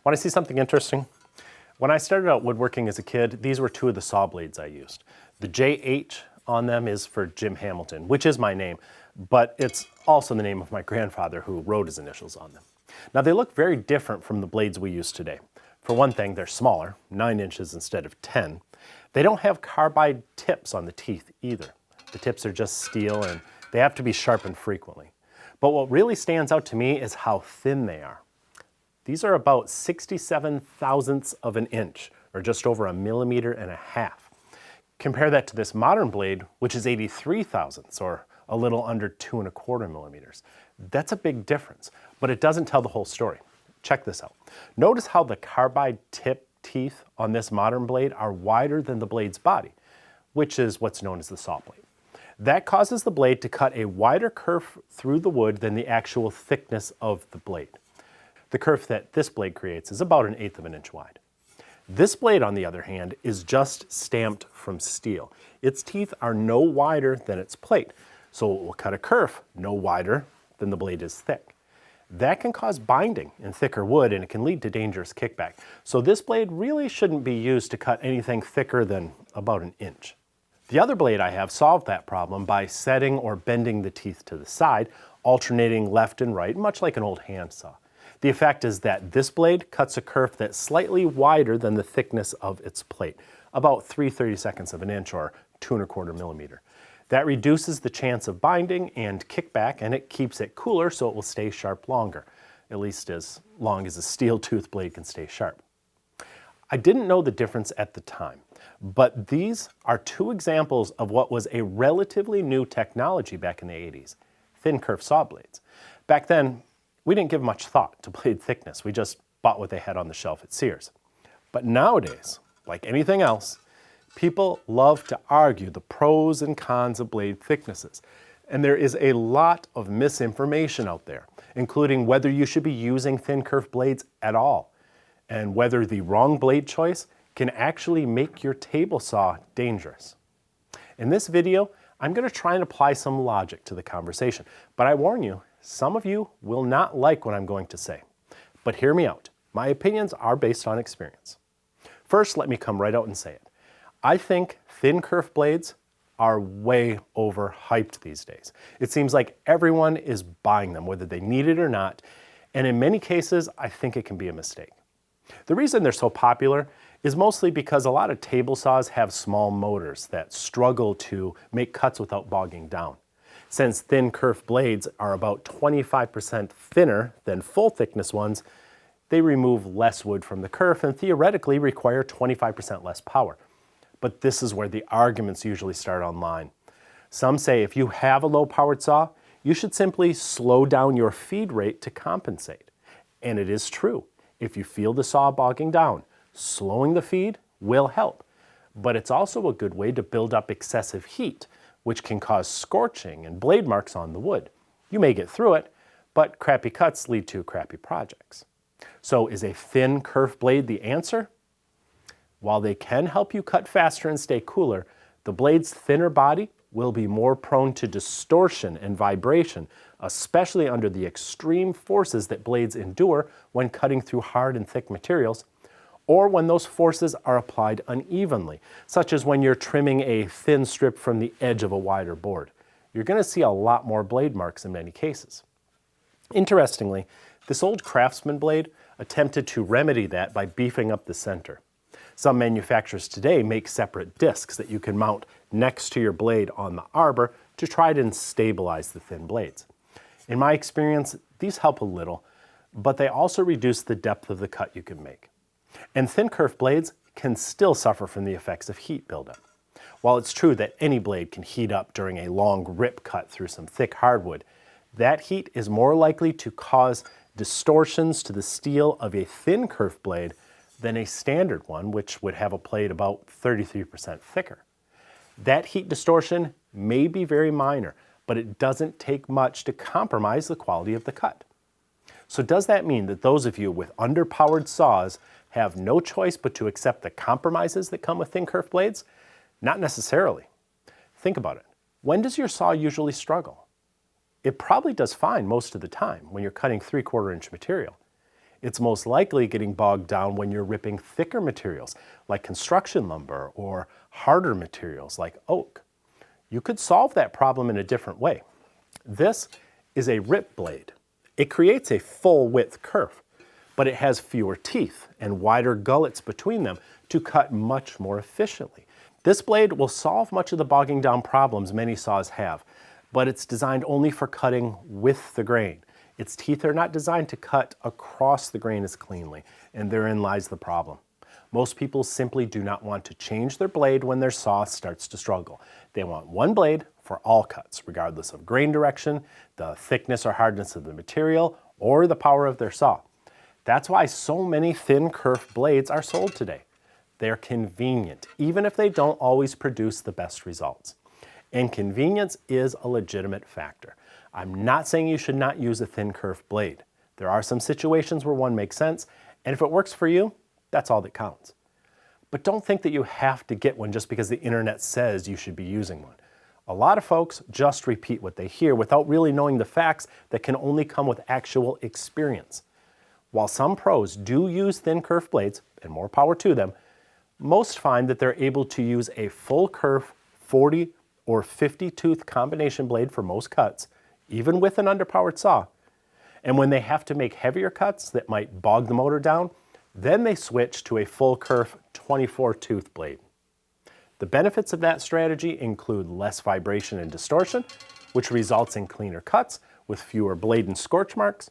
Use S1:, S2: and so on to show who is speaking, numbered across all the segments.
S1: Want to see something interesting? When I started out woodworking as a kid, these were two of the saw blades I used. The JH on them is for Jim Hamilton, which is my name, but it's also the name of my grandfather who wrote his initials on them. Now they look very different from the blades we use today. For one thing, they're smaller, 9 inches instead of 10. They don't have carbide tips on the teeth either. The tips are just steel and they have to be sharpened frequently. But what really stands out to me is how thin they are. These are about 67 thousandths of an inch, or just over 1.5 millimeters. Compare that to this modern blade, which is 83 thousandths, or a little under 2.25 millimeters. That's a big difference, but it doesn't tell the whole story. Check this out. Notice how the carbide tip teeth on this modern blade are wider than the blade's body, which is what's known as the saw blade. That causes the blade to cut a wider kerf through the wood than the actual thickness of the blade. The kerf that this blade creates is about 1/8 of an inch wide. This blade, on the other hand, is just stamped from steel. Its teeth are no wider than its plate, so it will cut a kerf no wider than the blade is thick. That can cause binding in thicker wood and it can lead to dangerous kickback. So this blade really shouldn't be used to cut anything thicker than about 1 inch. The other blade I have solved that problem by setting or bending the teeth to the side, alternating left and right, much like an old handsaw. The effect is that this blade cuts a kerf that's slightly wider than the thickness of its plate, about 3/32 of an inch or 2.25 millimeters. That reduces the chance of binding and kickback, and it keeps it cooler so it will stay sharp longer, at least as long as a steel tooth blade can stay sharp. I didn't know the difference at the time, but these are two examples of what was a relatively new technology back in the 80s, thin kerf saw blades. Back then, we didn't give much thought to blade thickness. We just bought what they had on the shelf at Sears. But nowadays, like anything else, people love to argue the pros and cons of blade thicknesses. And there is a lot of misinformation out there, including whether you should be using thin kerf blades at all, and whether the wrong blade choice can actually make your table saw dangerous. In this video, I'm going to try and apply some logic to the conversation, but I warn you, some of you will not like what I'm going to say. But hear me out. My opinions are based on experience. First, let me come right out and say it. I think thin kerf blades are way overhyped these days. It seems like everyone is buying them, whether they need it or not, and in many cases, I think it can be a mistake. The reason they're so popular is mostly because a lot of table saws have small motors that struggle to make cuts without bogging down. Since thin kerf blades are about 25% thinner than full thickness ones, they remove less wood from the kerf and theoretically require 25% less power. But this is where the arguments usually start online. Some say if you have a low-powered saw, you should simply slow down your feed rate to compensate. And it is true. If you feel the saw bogging down, slowing the feed will help. But it's also a good way to build up excessive heat, which can cause scorching and blade marks on the wood. You may get through it, but crappy cuts lead to crappy projects. So is a thin kerf blade the answer? While they can help you cut faster and stay cooler, the blade's thinner body will be more prone to distortion and vibration, especially under the extreme forces that blades endure when cutting through hard and thick materials, or when those forces are applied unevenly, such as when you're trimming a thin strip from the edge of a wider board. You're going to see a lot more blade marks in many cases. Interestingly, this old Craftsman blade attempted to remedy that by beefing up the center. Some manufacturers today make separate discs that you can mount next to your blade on the arbor to try to stabilize the thin blades. In my experience, these help a little, but they also reduce the depth of the cut you can make. And thin kerf blades can still suffer from the effects of heat buildup. While it's true that any blade can heat up during a long rip cut through some thick hardwood, that heat is more likely to cause distortions to the steel of a thin kerf blade than a standard one, which would have a plate about 33% thicker. That heat distortion may be very minor, but it doesn't take much to compromise the quality of the cut. So does that mean that those of you with underpowered saws have no choice but to accept the compromises that come with thin kerf blades? Not necessarily. Think about it. When does your saw usually struggle? It probably does fine most of the time when you're cutting 3/4 inch material. It's most likely getting bogged down when you're ripping thicker materials like construction lumber or harder materials like oak. You could solve that problem in a different way. This is a rip blade. It creates a full width kerf, but it has fewer teeth and wider gullets between them to cut much more efficiently. This blade will solve much of the bogging down problems many saws have, but it's designed only for cutting with the grain. Its teeth are not designed to cut across the grain as cleanly, and therein lies the problem. Most people simply do not want to change their blade when their saw starts to struggle. They want one blade for all cuts, regardless of grain direction, the thickness or hardness of the material, or the power of their saw. That's why so many thin kerf blades are sold today. They're convenient, even if they don't always produce the best results. And convenience is a legitimate factor. I'm not saying you should not use a thin kerf blade. There are some situations where one makes sense, and if it works for you, that's all that counts. But don't think that you have to get one just because the internet says you should be using one. A lot of folks just repeat what they hear without really knowing the facts that can only come with actual experience. While some pros do use thin kerf blades, and more power to them, most find that they're able to use a full kerf 40 or 50 tooth combination blade for most cuts, even with an underpowered saw. And when they have to make heavier cuts that might bog the motor down, then they switch to a full kerf 24 tooth blade. The benefits of that strategy include less vibration and distortion, which results in cleaner cuts with fewer blade and scorch marks,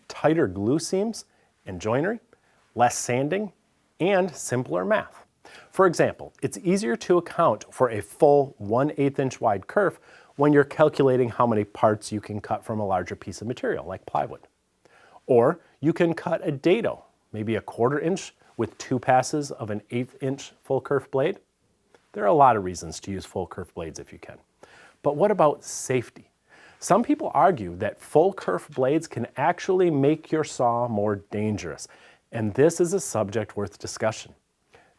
S1: tighter glue seams and joinery, less sanding, and simpler math. For example, it's easier to account for a full 1/8 inch wide kerf when you're calculating how many parts you can cut from a larger piece of material like plywood. Or you can cut a dado, maybe a 1/4 inch with 2 passes of an 1/8 inch full kerf blade. There are a lot of reasons to use full kerf blades if you can. But what about safety? Some people argue that full kerf blades can actually make your saw more dangerous, and this is a subject worth discussion.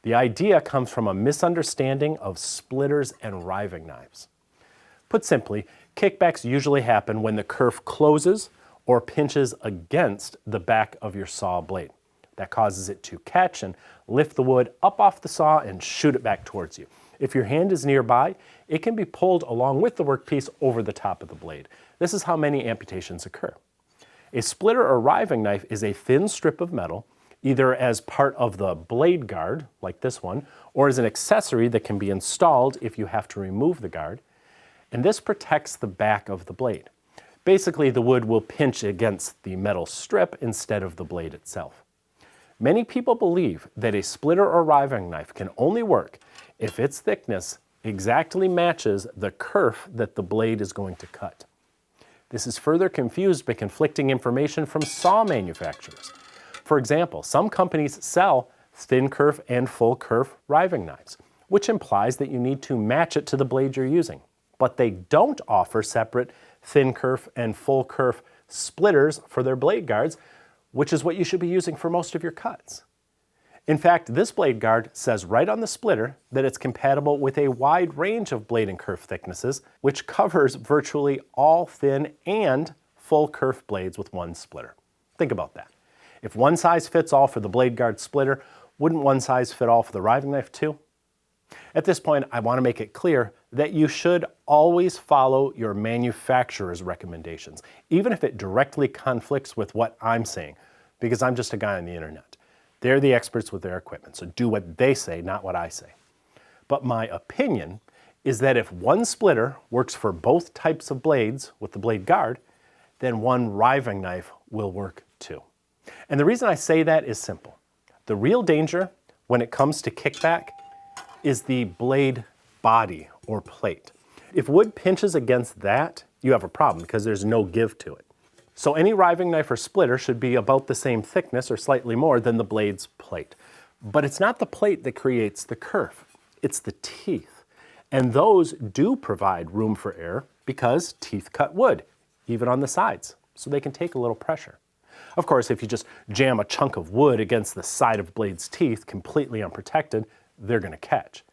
S1: The idea comes from a misunderstanding of splitters and riving knives. Put simply, kickbacks usually happen when the kerf closes or pinches against the back of your saw blade. That causes it to catch and lift the wood up off the saw and shoot it back towards you. If your hand is nearby, it can be pulled along with the workpiece over the top of the blade. This is how many amputations occur. A splitter or riving knife is a thin strip of metal, either as part of the blade guard, like this one, or as an accessory that can be installed if you have to remove the guard. And this protects the back of the blade. Basically, the wood will pinch against the metal strip instead of the blade itself. Many people believe that a splitter or riving knife can only work if its thickness exactly matches the kerf that the blade is going to cut. This is further confused by conflicting information from saw manufacturers. For example, some companies sell thin kerf and full kerf riving knives, which implies that you need to match it to the blade you're using. But they don't offer separate thin kerf and full kerf splitters for their blade guards, which is what you should be using for most of your cuts. In fact, this blade guard says right on the splitter that it's compatible with a wide range of blade and kerf thicknesses, which covers virtually all thin and full kerf blades with one splitter. Think about that. If one size fits all for the blade guard splitter, wouldn't one size fit all for the riving knife too? At this point, I want to make it clear that you should always follow your manufacturer's recommendations, even if it directly conflicts with what I'm saying, because I'm just a guy on the internet. They're the experts with their equipment, so do what they say, not what I say. But my opinion is that if one splitter works for both types of blades with the blade guard, then one riving knife will work too. And the reason I say that is simple. The real danger when it comes to kickback is the blade body or plate. If wood pinches against that, you have a problem because there's no give to it. So any riving knife or splitter should be about the same thickness or slightly more than the blade's plate. But it's not the plate that creates the kerf, it's the teeth. And those do provide room for error because teeth cut wood, even on the sides, so they can take a little pressure. Of course, if you just jam a chunk of wood against the side of blade's teeth completely unprotected, they're going to catch.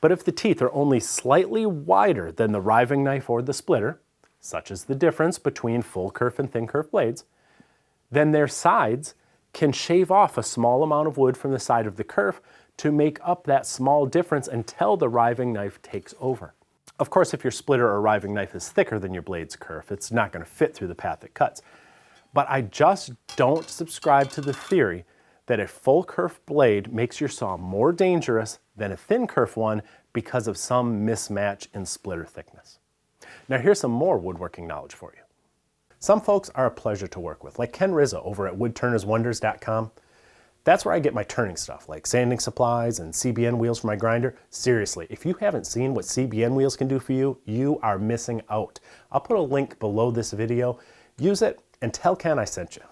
S1: But if the teeth are only slightly wider than the riving knife or the splitter, such as the difference between full kerf and thin kerf blades, then their sides can shave off a small amount of wood from the side of the kerf to make up that small difference until the riving knife takes over. Of course, if your splitter or riving knife is thicker than your blade's kerf, it's not going to fit through the path it cuts. But I just don't subscribe to the theory that a full kerf blade makes your saw more dangerous than a thin kerf one because of some mismatch in splitter thickness. Now here's some more woodworking knowledge for you. Some folks are a pleasure to work with, like Ken Rizzo over at woodturnerswonders.com. That's where I get my turning stuff, like sanding supplies and CBN wheels for my grinder. Seriously, if you haven't seen what CBN wheels can do for you, you are missing out. I'll put a link below this video. Use it and tell Ken I sent you.